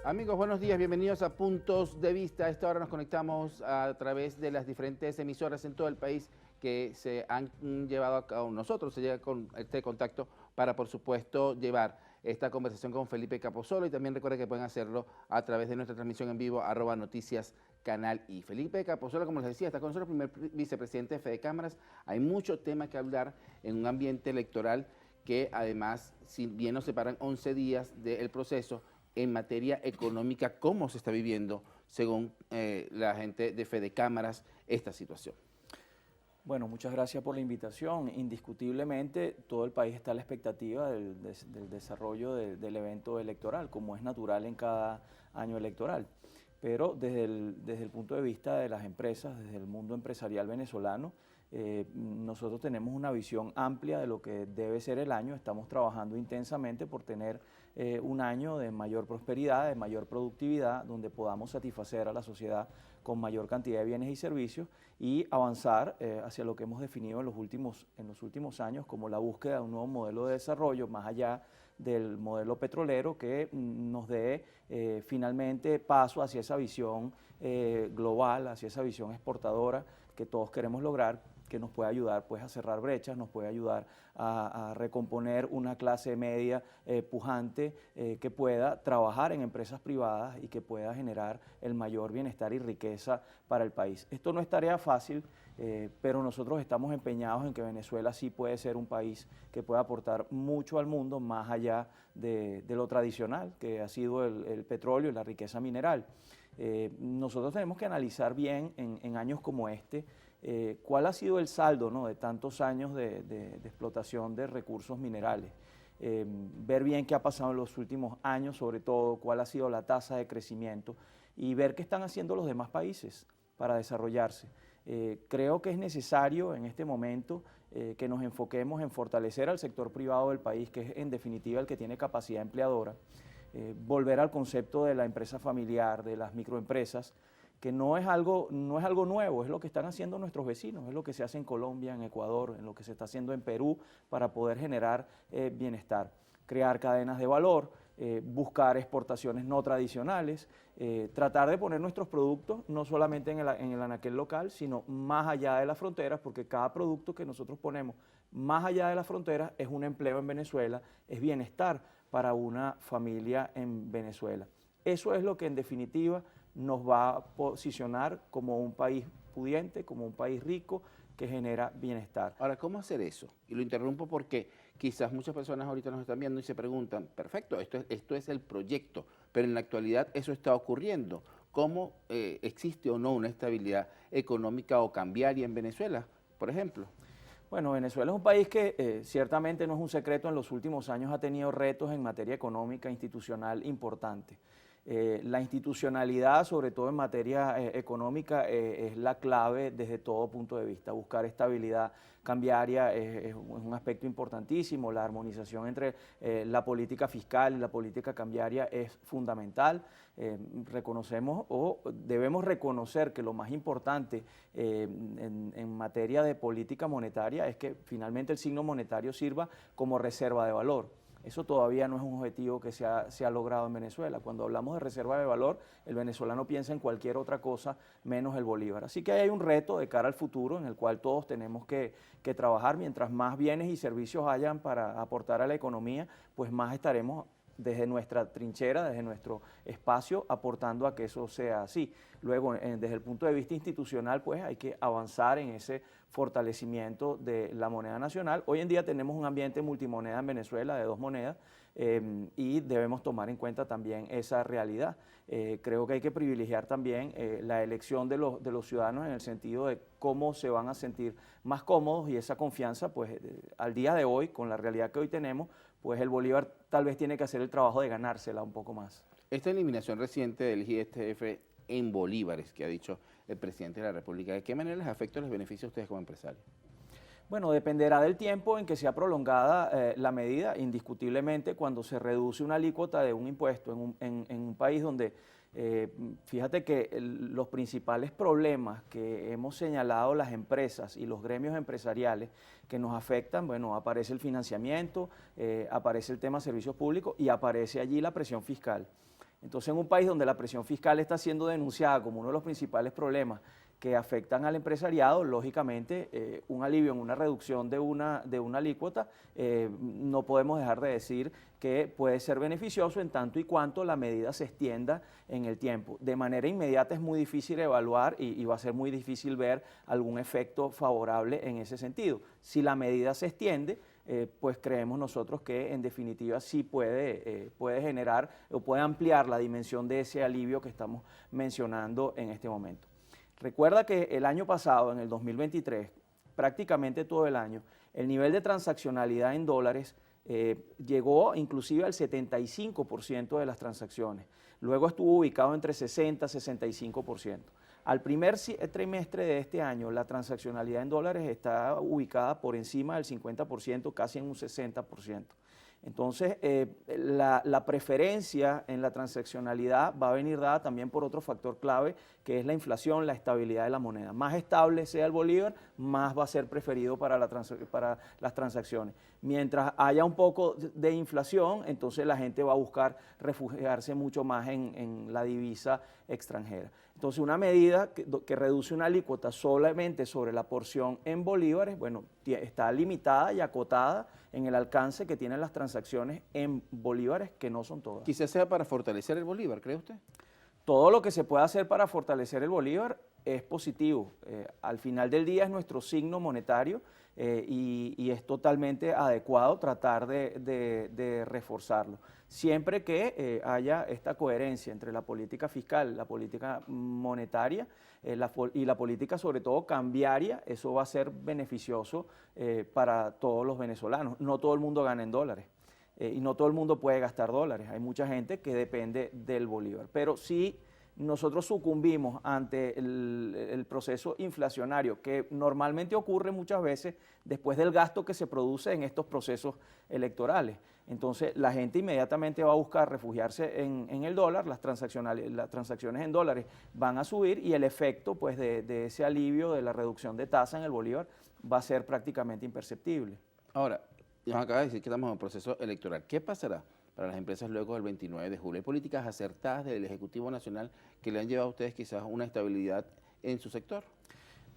Amigos, buenos días, bienvenidos a Puntos de Vista. A esta hora nos conectamos a través de las diferentes emisoras en todo el país que se han llevado a cabo. Nosotros se llega con este contacto para, por supuesto, llevar esta conversación con Felipe Capozolo, y también recuerden que pueden hacerlo a través de nuestra transmisión en vivo, @noticias Canal I. Felipe Capozolo, como les decía, está con nosotros, primer vicepresidente de Fede Cámaras. Hay mucho tema que hablar en un ambiente electoral que, además, si bien nos separan 11 días del proceso, en materia económica, ¿cómo se está viviendo, según la gente de Fede Cámaras, esta situación? Bueno, muchas gracias por la invitación. Indiscutiblemente, todo el país está a la expectativa del desarrollo del evento electoral, como es natural en cada año electoral. Pero desde el punto de vista de las empresas, desde el mundo empresarial venezolano, nosotros tenemos una visión amplia de lo que debe ser el año. Estamos trabajando intensamente por tener un año de mayor prosperidad, de mayor productividad, donde podamos satisfacer a la sociedad con mayor cantidad de bienes y servicios y avanzar hacia lo que hemos definido en los últimos años como la búsqueda de un nuevo modelo de desarrollo, más allá del modelo petrolero, que nos dé finalmente paso hacia esa visión global, hacia esa visión exportadora que todos queremos lograr, que nos puede ayudar pues, a cerrar brechas, nos puede ayudar a recomponer una clase media pujante que pueda trabajar en empresas privadas y que pueda generar el mayor bienestar y riqueza para el país. Esto no es tarea fácil, pero nosotros estamos empeñados en que Venezuela sí puede ser un país que pueda aportar mucho al mundo, más allá de lo tradicional, que ha sido el petróleo y la riqueza mineral. Nosotros tenemos que analizar bien en años como este, cuál ha sido el saldo, ¿no?, de tantos años de explotación de recursos minerales, ver bien qué ha pasado en los últimos años, sobre todo cuál ha sido la tasa de crecimiento y ver qué están haciendo los demás países para desarrollarse. Creo que es necesario en este momento que nos enfoquemos en fortalecer al sector privado del país, que es en definitiva el que tiene capacidad empleadora, volver al concepto de la empresa familiar, de las microempresas, que no es algo nuevo, es lo que están haciendo nuestros vecinos, es lo que se hace en Colombia, en Ecuador, en lo que se está haciendo en Perú para poder generar bienestar, crear cadenas de valor, buscar exportaciones no tradicionales, tratar de poner nuestros productos no solamente en el anaquel local, sino más allá de las fronteras, porque cada producto que nosotros ponemos más allá de las fronteras es un empleo en Venezuela, es bienestar para una familia en Venezuela. Eso es lo que en definitiva nos va a posicionar como un país pudiente, como un país rico que genera bienestar. Ahora, ¿cómo hacer eso? Y lo interrumpo porque quizás muchas personas ahorita nos están viendo y se preguntan, perfecto, esto es el proyecto, pero en la actualidad eso está ocurriendo. ¿Cómo existe o no una estabilidad económica o cambiaria en Venezuela, por ejemplo? Bueno, Venezuela es un país que ciertamente no es un secreto, en los últimos años ha tenido retos en materia económica e institucional importantes. La institucionalidad, sobre todo en materia económica, es la clave desde todo punto de vista. Buscar estabilidad cambiaria es un aspecto importantísimo. La armonización entre la política fiscal y la política cambiaria es fundamental. Reconocemos o debemos reconocer que lo más importante en materia de política monetaria es que finalmente el signo monetario sirva como reserva de valor. Eso todavía no es un objetivo que se ha logrado en Venezuela. Cuando hablamos de reserva de valor, el venezolano piensa en cualquier otra cosa menos el bolívar. Así que hay un reto de cara al futuro en el cual todos tenemos que trabajar. Mientras más bienes y servicios hayan para aportar a la economía, pues más estaremos desde nuestra trinchera, desde nuestro espacio, aportando a que eso sea así. Luego, desde el punto de vista institucional, pues hay que avanzar en ese fortalecimiento de la moneda nacional. Hoy en día tenemos un ambiente multimoneda en Venezuela, de dos monedas, y debemos tomar en cuenta también esa realidad. Creo que hay que privilegiar también la elección de los ciudadanos en el sentido de cómo se van a sentir más cómodos, y esa confianza, pues al día de hoy, con la realidad que hoy tenemos, pues el bolívar tal vez tiene que hacer el trabajo de ganársela un poco más. Esta eliminación reciente del GSF en bolívares que ha dicho el presidente de la República, ¿de qué manera les afecta o les beneficia a ustedes como empresarios? Bueno, dependerá del tiempo en que sea prolongada la medida. Indiscutiblemente, cuando se reduce una alícuota de un impuesto en un país donde, fíjate que los principales problemas que hemos señalado las empresas y los gremios empresariales que nos afectan, bueno, aparece el financiamiento, aparece el tema de servicios públicos y aparece allí la presión fiscal. Entonces, en un país donde la presión fiscal está siendo denunciada como uno de los principales problemas que afectan al empresariado, lógicamente un alivio en una reducción de una alícuota, no podemos dejar de decir que puede ser beneficioso en tanto y cuanto la medida se extienda en el tiempo. De manera inmediata es muy difícil evaluar y va a ser muy difícil ver algún efecto favorable en ese sentido. Si la medida se extiende, pues creemos nosotros que en definitiva sí puede generar o puede ampliar la dimensión de ese alivio que estamos mencionando en este momento. Recuerda que el año pasado, en el 2023, prácticamente todo el año, el nivel de transaccionalidad en dólares llegó inclusive al 75% de las transacciones. Luego estuvo ubicado entre 60 y 65%. Al primer trimestre de este año, la transaccionalidad en dólares está ubicada por encima del 50%, casi en un 60%. Entonces, la preferencia en la transaccionalidad va a venir dada también por otro factor clave, que es la inflación, la estabilidad de la moneda. Más estable sea el bolívar, más va a ser preferido para las transacciones. Mientras haya un poco de inflación, entonces la gente va a buscar refugiarse mucho más en la divisa extranjera. Entonces, una medida que reduce una alícuota solamente sobre la porción en bolívares, bueno, está limitada y acotada en el alcance que tienen las transacciones en bolívares, que no son todas. Quizás sea para fortalecer el bolívar, ¿cree usted? Todo lo que se pueda hacer para fortalecer el bolívar es positivo. Al final del día es nuestro signo monetario y es totalmente adecuado tratar de reforzarlo. Siempre que haya esta coherencia entre la política fiscal, la política monetaria y la política sobre todo cambiaria, eso va a ser beneficioso para todos los venezolanos. No todo el mundo gana en dólares. Y no todo el mundo puede gastar dólares. Hay mucha gente que depende del bolívar. Pero si nosotros sucumbimos ante el proceso inflacionario, que normalmente ocurre muchas veces después del gasto que se produce en estos procesos electorales, entonces la gente inmediatamente va a buscar refugiarse en el dólar, las transacciones en dólares van a subir y el efecto pues, de ese alivio de la reducción de tasa en el bolívar va a ser prácticamente imperceptible. Ahora, nos acaba de decir que estamos en un proceso electoral. ¿Qué pasará para las empresas luego del 29 de julio? ¿Hay políticas acertadas del Ejecutivo Nacional que le han llevado a ustedes quizás una estabilidad en su sector?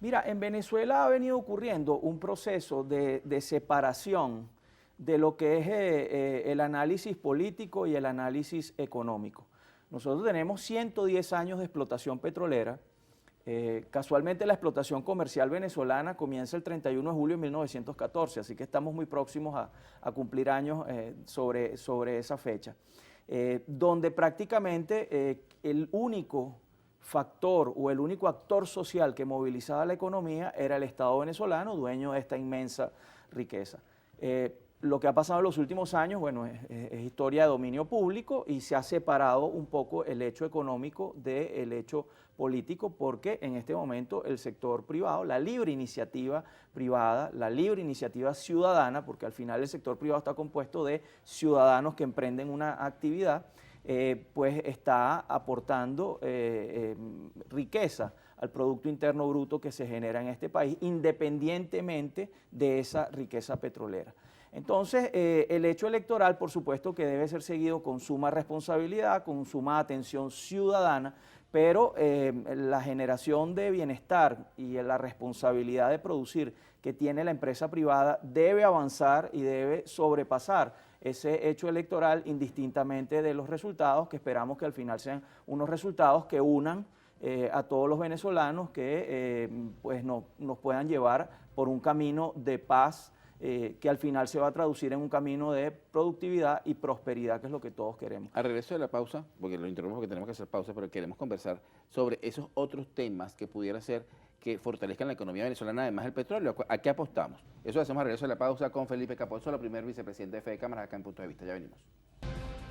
Mira, en Venezuela ha venido ocurriendo un proceso de separación de lo que es el análisis político y el análisis económico. Nosotros tenemos 110 años de explotación petrolera. Casualmente la explotación comercial venezolana comienza el 31 de julio de 1914, así que estamos muy próximos a cumplir años sobre esa fecha, donde prácticamente el único factor o el único actor social que movilizaba la economía era el Estado venezolano, dueño de esta inmensa riqueza. Lo que ha pasado en los últimos años, bueno, es historia de dominio público y se ha separado un poco el hecho económico del hecho político porque en este momento el sector privado, la libre iniciativa privada, la libre iniciativa ciudadana, porque al final el sector privado está compuesto de ciudadanos que emprenden una actividad, pues está aportando riqueza al Producto Interno Bruto que se genera en este país, independientemente de esa riqueza petrolera. Entonces, el hecho electoral, por supuesto, que debe ser seguido con suma responsabilidad, con suma atención ciudadana, pero la generación de bienestar y la responsabilidad de producir que tiene la empresa privada debe avanzar y debe sobrepasar ese hecho electoral indistintamente de los resultados, que esperamos que al final sean unos resultados que unan a todos los venezolanos que pues nos puedan llevar por un camino de paz, que al final se va a traducir en un camino de productividad y prosperidad, que es lo que todos queremos. Al regreso de la pausa, porque lo interrumpimos porque tenemos que hacer pausa, pero queremos conversar sobre esos otros temas que pudiera ser que fortalezcan la economía venezolana, además del petróleo. ¿A qué apostamos? Eso lo hacemos al regreso de la pausa con Felipe Capozzola, primer vicepresidente de Fede Cámaras, acá en Punto de Vista. Ya venimos.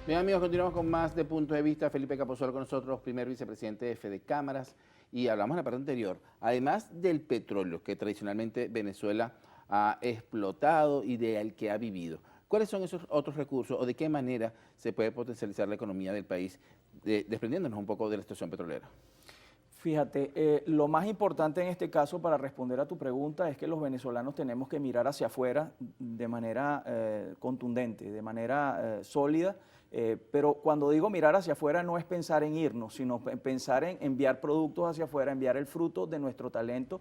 Bien, amigos, continuamos con más de Punto de Vista. Felipe Capozzola con nosotros, primer vicepresidente de Fede Cámaras. Y hablamos en la parte anterior, además del petróleo que tradicionalmente Venezuela ha explotado y del que ha vivido. ¿Cuáles son esos otros recursos o de qué manera se puede potencializar la economía del país desprendiéndonos un poco de la situación petrolera? Fíjate, lo más importante en este caso para responder a tu pregunta es que los venezolanos tenemos que mirar hacia afuera de manera contundente, de manera sólida Pero cuando digo mirar hacia afuera no es pensar en irnos, sino pensar en enviar productos hacia afuera, enviar el fruto de nuestro talento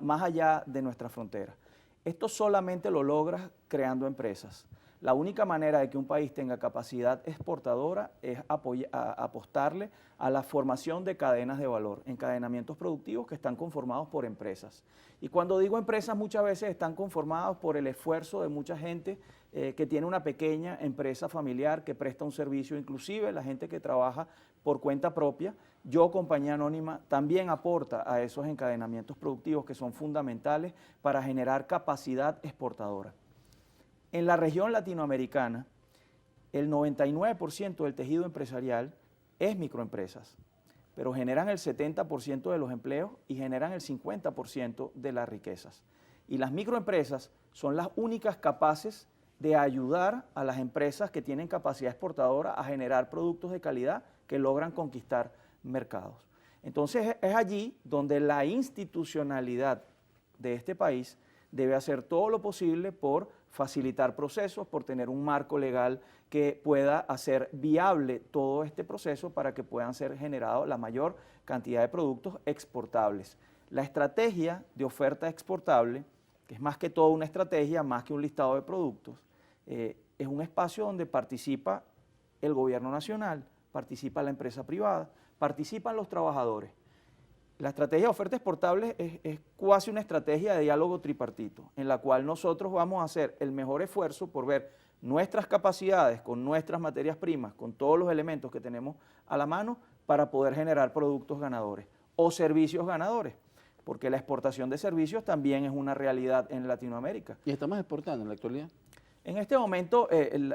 más allá de nuestra frontera. Esto solamente lo logras creando empresas. La única manera de que un país tenga capacidad exportadora es apostarle a la formación de cadenas de valor, encadenamientos productivos que están conformados por empresas. Y cuando digo empresas, muchas veces están conformados por el esfuerzo de mucha gente que tiene una pequeña empresa familiar que presta un servicio, inclusive la gente que trabaja por cuenta propia. Yo, Compañía Anónima, también aporta a esos encadenamientos productivos que son fundamentales para generar capacidad exportadora. En la región latinoamericana, el 99% del tejido empresarial es microempresas, pero generan el 70% de los empleos y generan el 50% de las riquezas. Y las microempresas son las únicas capaces de ayudar a las empresas que tienen capacidad exportadora a generar productos de calidad que logran conquistar mercados. Entonces es allí donde la institucionalidad de este país debe hacer todo lo posible por facilitar procesos, por tener un marco legal que pueda hacer viable todo este proceso para que puedan ser generados la mayor cantidad de productos exportables. La estrategia de oferta exportable, que es más que todo una estrategia, más que un listado de productos, es un espacio donde participa el gobierno nacional, participa la empresa privada, participan los trabajadores. La estrategia de oferta exportable es casi una estrategia de diálogo tripartito, en la cual nosotros vamos a hacer el mejor esfuerzo por ver nuestras capacidades, con nuestras materias primas, con todos los elementos que tenemos a la mano para poder generar productos ganadores o servicios ganadores, porque la exportación de servicios también es una realidad en Latinoamérica. ¿Y estamos exportando en la actualidad? En este momento,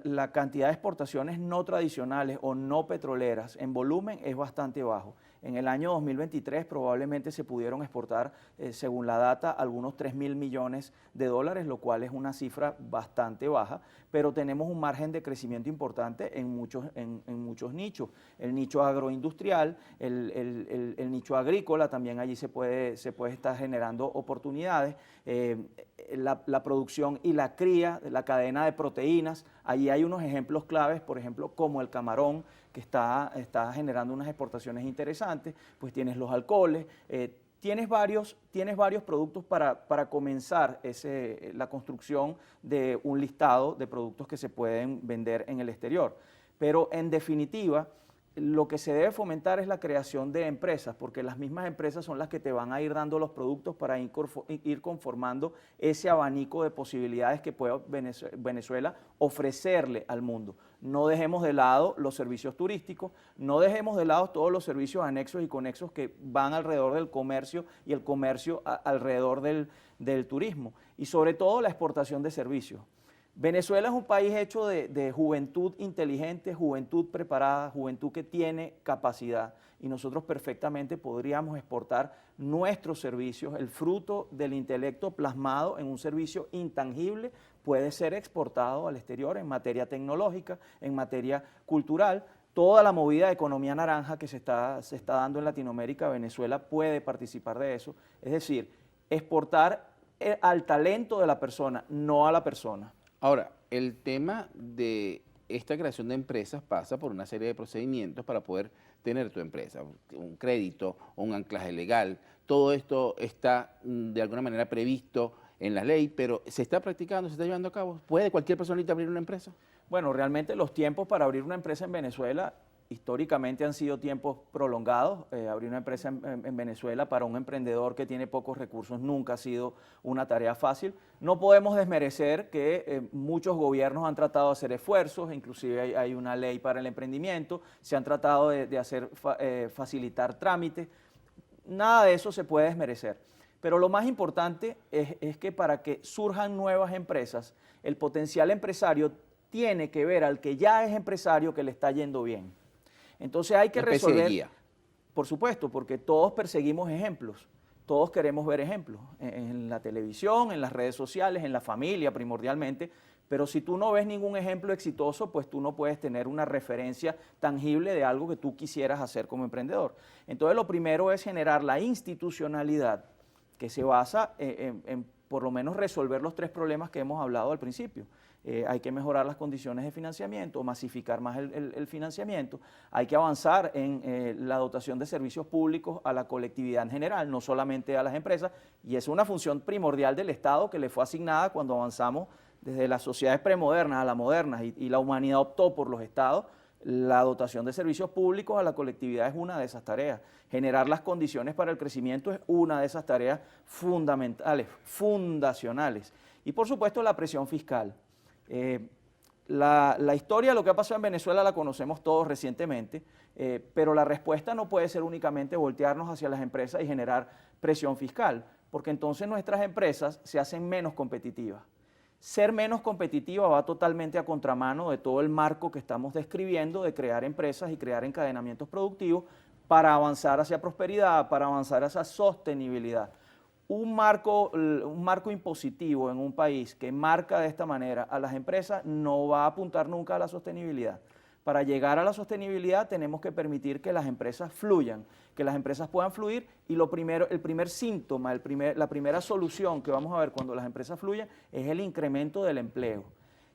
la cantidad de exportaciones no tradicionales o no petroleras en volumen es bastante bajo. En el año 2023 probablemente se pudieron exportar, según la data, algunos 3.000 millones de dólares, lo cual es una cifra bastante baja, pero tenemos un margen de crecimiento importante en muchos nichos. El nicho agroindustrial, el nicho agrícola, también allí se puede estar generando oportunidades. La producción y la cría, la cadena de proteínas, allí hay unos ejemplos claves, por ejemplo, como el camarón, que está generando unas exportaciones interesantes, pues tienes los alcoholes, tienes varios productos para comenzar la construcción de un listado de productos que se pueden vender en el exterior. Pero en definitiva, lo que se debe fomentar es la creación de empresas, porque las mismas empresas son las que te van a ir dando los productos para ir conformando ese abanico de posibilidades que puede Venezuela ofrecerle al mundo. No dejemos de lado los servicios turísticos, no dejemos de lado todos los servicios anexos y conexos que van alrededor del comercio y el comercio alrededor del turismo, y sobre todo la exportación de servicios. Venezuela es un país hecho de juventud inteligente, juventud preparada, juventud que tiene capacidad, y nosotros perfectamente podríamos exportar nuestros servicios. El fruto del intelecto plasmado en un servicio intangible puede ser exportado al exterior en materia tecnológica, en materia cultural. Toda la movida de economía naranja que se está dando en Latinoamérica, Venezuela puede participar de eso. Es decir, exportar al talento de la persona, no a la persona. Ahora, el tema de esta creación de empresas pasa por una serie de procedimientos para poder tener tu empresa, un crédito, un anclaje legal. Todo esto está de alguna manera previsto en la ley, pero ¿se está practicando, se está llevando a cabo? ¿Puede cualquier personita abrir una empresa? Bueno, realmente los tiempos para abrir una empresa en Venezuela históricamente han sido tiempos prolongados. Abrir una empresa en Venezuela para un emprendedor que tiene pocos recursos nunca ha sido una tarea fácil. No podemos desmerecer que muchos gobiernos han tratado de hacer esfuerzos, inclusive hay una ley para el emprendimiento, se han tratado de facilitar trámites. Nada de eso se puede desmerecer. Pero lo más importante es que para que surjan nuevas empresas, el potencial empresario tiene que ver al que ya es empresario que le está yendo bien. Entonces hay que resolver, guía. Por supuesto, porque todos perseguimos ejemplos, todos queremos ver ejemplos en la televisión, en las redes sociales, en la familia primordialmente, pero si tú no ves ningún ejemplo exitoso, pues tú no puedes tener una referencia tangible de algo que tú quisieras hacer como emprendedor. Entonces lo primero es generar la institucionalidad que se basa en por lo menos resolver los tres problemas que hemos hablado al principio. hay que mejorar las condiciones de financiamiento, masificar más el financiamiento, hay que avanzar en la dotación de servicios públicos a la colectividad en general, no solamente a las empresas, y es una función primordial del Estado que le fue asignada cuando avanzamos desde las sociedades premodernas a las modernas y la humanidad optó por los Estados. La dotación de servicios públicos a la colectividad es una de esas tareas. Generar las condiciones para el crecimiento es una de esas tareas fundamentales, fundacionales. Y por supuesto la presión fiscal. La historia de lo que ha pasado en Venezuela la conocemos todos recientemente, pero la respuesta no puede ser únicamente voltearnos hacia las empresas y generar presión fiscal, porque entonces nuestras empresas se hacen menos competitivas. Ser menos competitiva va totalmente a contramano de todo el marco que estamos describiendo de crear empresas y crear encadenamientos productivos para avanzar hacia prosperidad, para avanzar hacia sostenibilidad. Un marco impositivo en un país que marca de esta manera a las empresas no va a apuntar nunca a la sostenibilidad. Para llegar a la sostenibilidad tenemos que permitir que las empresas fluyan, que las empresas puedan fluir y el primer síntoma, la primera solución que vamos a ver cuando las empresas fluyan es el incremento del empleo.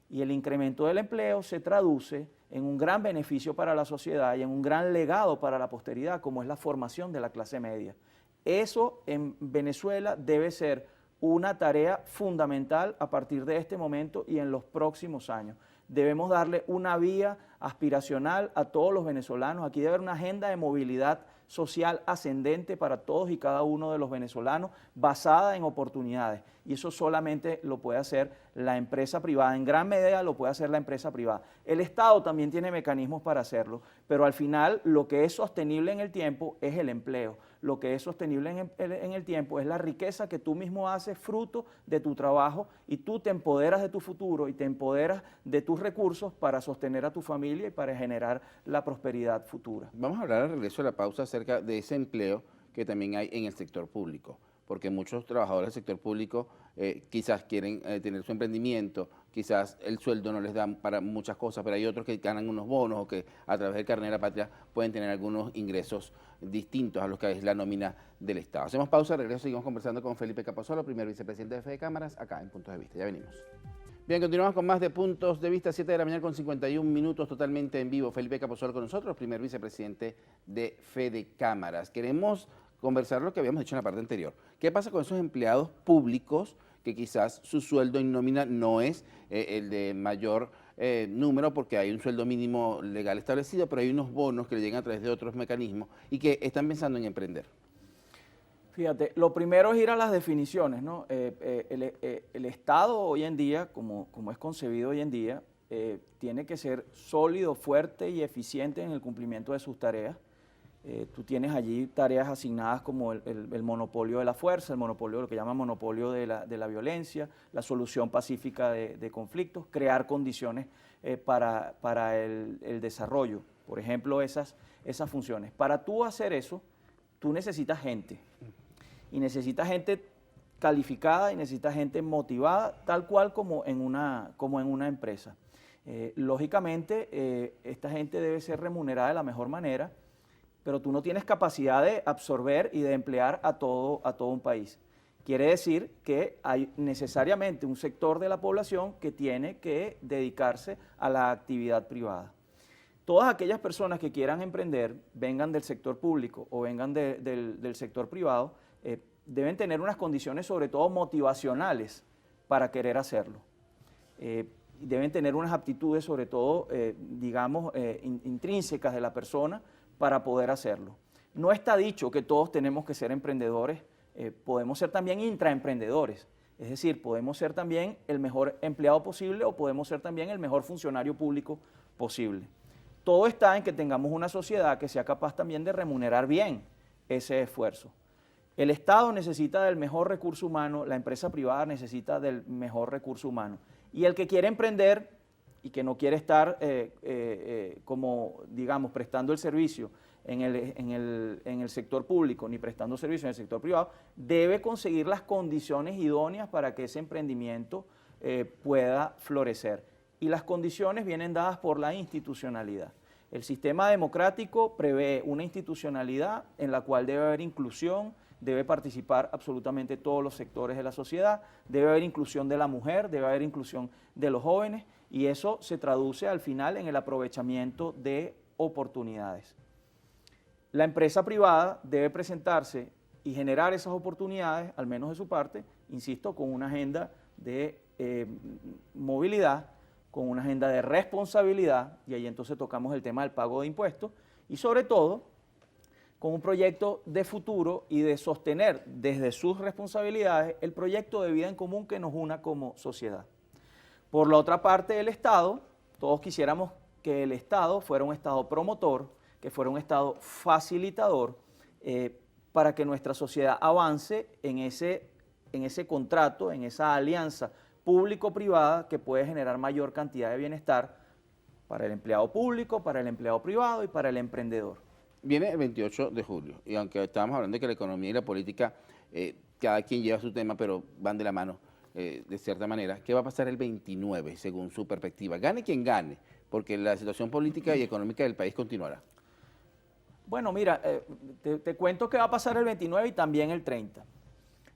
Y el incremento del empleo se traduce en un gran beneficio para la sociedad y en un gran legado para la posteridad, como es la formación de la clase media. Eso en Venezuela debe ser una tarea fundamental a partir de este momento y en los próximos años. Debemos darle una vía aspiracional a todos los venezolanos. Aquí debe haber una agenda de movilidad social ascendente para todos y cada uno de los venezolanos, basada en oportunidades. Y eso solamente lo puede hacer la empresa privada. En gran medida lo puede hacer la empresa privada. El Estado también tiene mecanismos para hacerlo, pero al final lo que es sostenible en el tiempo es el empleo. Lo que es sostenible en el tiempo es la riqueza que tú mismo haces fruto de tu trabajo y tú te empoderas de tu futuro y te empoderas de tus recursos para sostener a tu familia y para generar la prosperidad futura. Vamos a hablar al regreso de la pausa acerca de ese empleo que también hay en el sector público, porque muchos trabajadores del sector público quizás quieren tener su emprendimiento, quizás el sueldo no les da para muchas cosas, pero hay otros que ganan unos bonos o que a través del carnet de la patria pueden tener algunos ingresos distintos a los que es la nómina del Estado. Hacemos pausa, regreso, seguimos conversando con Felipe Capasolo, primer vicepresidente de Fede Cámaras, acá en Puntos de Vista. Ya venimos. Bien, continuamos con más de Puntos de Vista, 7 de la mañana con 51 minutos, totalmente en vivo. Felipe Capasolo con nosotros, primer vicepresidente de Fede Cámaras. Queremos conversar lo que habíamos dicho en la parte anterior. ¿Qué pasa con esos empleados públicos que quizás su sueldo en nómina no es el de mayor número porque hay un sueldo mínimo legal establecido, pero hay unos bonos que le llegan a través de otros mecanismos y que están pensando en emprender? Fíjate, lo primero es ir a las definiciones, ¿no? El Estado hoy en día, como es concebido hoy en día, tiene que ser sólido, fuerte y eficiente en el cumplimiento de sus tareas. Tú tienes allí tareas asignadas como el monopolio de la fuerza, el monopolio, lo que llaman monopolio de la violencia, la solución pacífica de conflictos, crear condiciones para el desarrollo. Por ejemplo, esas funciones. Para tú hacer eso, tú necesitas gente. Y necesitas gente calificada y necesitas gente motivada, tal cual como en una empresa. Lógicamente, esta gente debe ser remunerada de la mejor manera, pero tú no tienes capacidad de absorber y de emplear a todo un país. Quiere decir que hay necesariamente un sector de la población que tiene que dedicarse a la actividad privada. Todas aquellas personas que quieran emprender, vengan del sector público o vengan del sector privado, deben tener unas condiciones sobre todo motivacionales para querer hacerlo. Deben tener unas aptitudes sobre todo, digamos, intrínsecas de la persona para poder hacerlo. No está dicho que todos tenemos que ser emprendedores, podemos ser también intraemprendedores, es decir, podemos ser también el mejor empleado posible o podemos ser también el mejor funcionario público posible. Todo está en que tengamos una sociedad que sea capaz también de remunerar bien ese esfuerzo. El Estado necesita del mejor recurso humano, la empresa privada necesita del mejor recurso humano. Y el que quiere emprender y que no quiere estar como, digamos, prestando el servicio en el sector público ni prestando servicio en el sector privado, debe conseguir las condiciones idóneas para que ese emprendimiento pueda florecer. Y las condiciones vienen dadas por la institucionalidad. El sistema democrático prevé una institucionalidad en la cual debe haber inclusión, debe participar absolutamente todos los sectores de la sociedad, debe haber inclusión de la mujer, debe haber inclusión de los jóvenes, y eso se traduce al final en el aprovechamiento de oportunidades. La empresa privada debe presentarse y generar esas oportunidades, al menos de su parte, insisto, con una agenda de movilidad, con una agenda de responsabilidad, y ahí entonces tocamos el tema del pago de impuestos, y sobre todo con un proyecto de futuro y de sostener desde sus responsabilidades el proyecto de vida en común que nos una como sociedad. Por la otra parte, el Estado, todos quisiéramos que el Estado fuera un Estado promotor, que fuera un Estado facilitador, para que nuestra sociedad avance en ese contrato, en esa alianza público-privada que puede generar mayor cantidad de bienestar para el empleado público, para el empleado privado y para el emprendedor. Viene el 28 de julio, y aunque estábamos hablando de que la economía y la política, cada quien lleva su tema, pero van de la mano de cierta manera, ¿qué va a pasar el 29 según su perspectiva? Gane quien gane, porque la situación política y económica del país continuará. Bueno, mira, te cuento qué va a pasar el 29 y también el 30.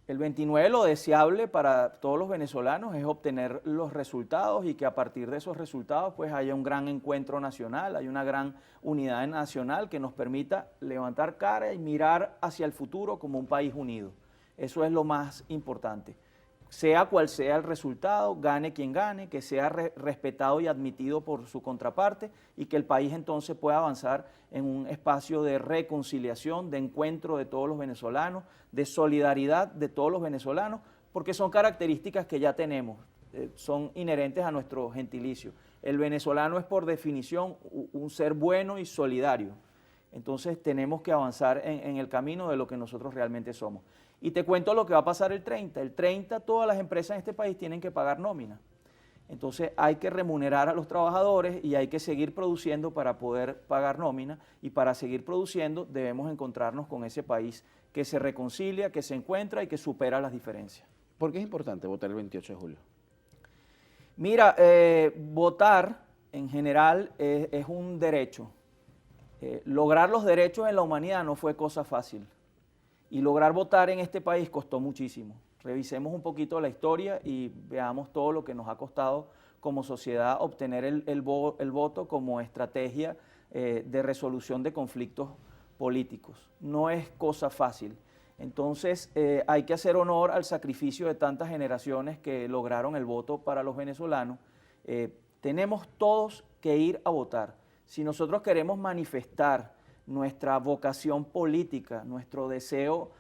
El 29 lo deseable para todos los venezolanos es obtener los resultados y que a partir de esos resultados pues haya un gran encuentro nacional, haya una gran unidad nacional que nos permita levantar cara y mirar hacia el futuro como un país unido. Eso es lo más importante. Sea cual sea el resultado, gane quien gane, que sea respetado y admitido por su contraparte y que el país entonces pueda avanzar en un espacio de reconciliación, de encuentro de todos los venezolanos, de solidaridad de todos los venezolanos, porque son características que ya tenemos, son inherentes a nuestro gentilicio. El venezolano es por definición un ser bueno y solidario. Entonces tenemos que avanzar en el camino de lo que nosotros realmente somos. Y te cuento lo que va a pasar el 30. El 30 todas las empresas en este país tienen que pagar nómina. Entonces hay que remunerar a los trabajadores y hay que seguir produciendo para poder pagar nómina, y para seguir produciendo debemos encontrarnos con ese país que se reconcilia, que se encuentra y que supera las diferencias. ¿Por qué es importante votar el 28 de julio? Mira, votar en general es un derecho. Lograr los derechos en la humanidad no fue cosa fácil. Y lograr votar en este país costó muchísimo. Revisemos un poquito la historia y veamos todo lo que nos ha costado como sociedad obtener el voto como estrategia de resolución de conflictos políticos. No es cosa fácil. Entonces hay que hacer honor al sacrificio de tantas generaciones que lograron el voto para los venezolanos. Tenemos todos que ir a votar. Si nosotros queremos manifestar nuestra vocación política, nuestro deseo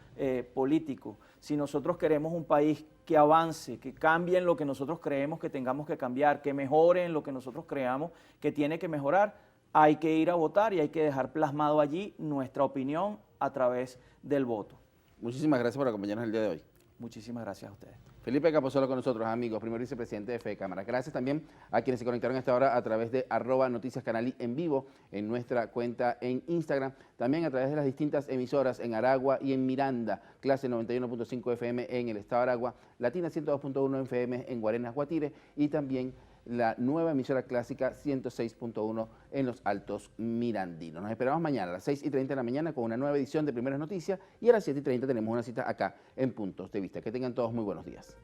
político, si nosotros queremos un país que avance, que cambie en lo que nosotros creemos que tengamos que cambiar, que mejore en lo que nosotros creamos que tiene que mejorar, hay que ir a votar y hay que dejar plasmado allí nuestra opinión a través del voto. Muchísimas gracias por acompañarnos el día de hoy. Muchísimas gracias a ustedes. Felipe Capozolo con nosotros, amigos, primer vicepresidente de Fede Cámara. Gracias también a quienes se conectaron a esta hora a través de @noticiascanalí en vivo en nuestra cuenta en Instagram. También a través de las distintas emisoras en Aragua y en Miranda, Clase 91.5 FM en el estado de Aragua, Latina 102.1 FM en Guarenas, Guatire, y también la nueva emisora clásica 106.1 en los Altos Mirandinos. Nos esperamos mañana a las 6:30 de la mañana con una nueva edición de Primeras Noticias, y a las 7:30 tenemos una cita acá en Puntos de Vista. Que tengan todos muy buenos días.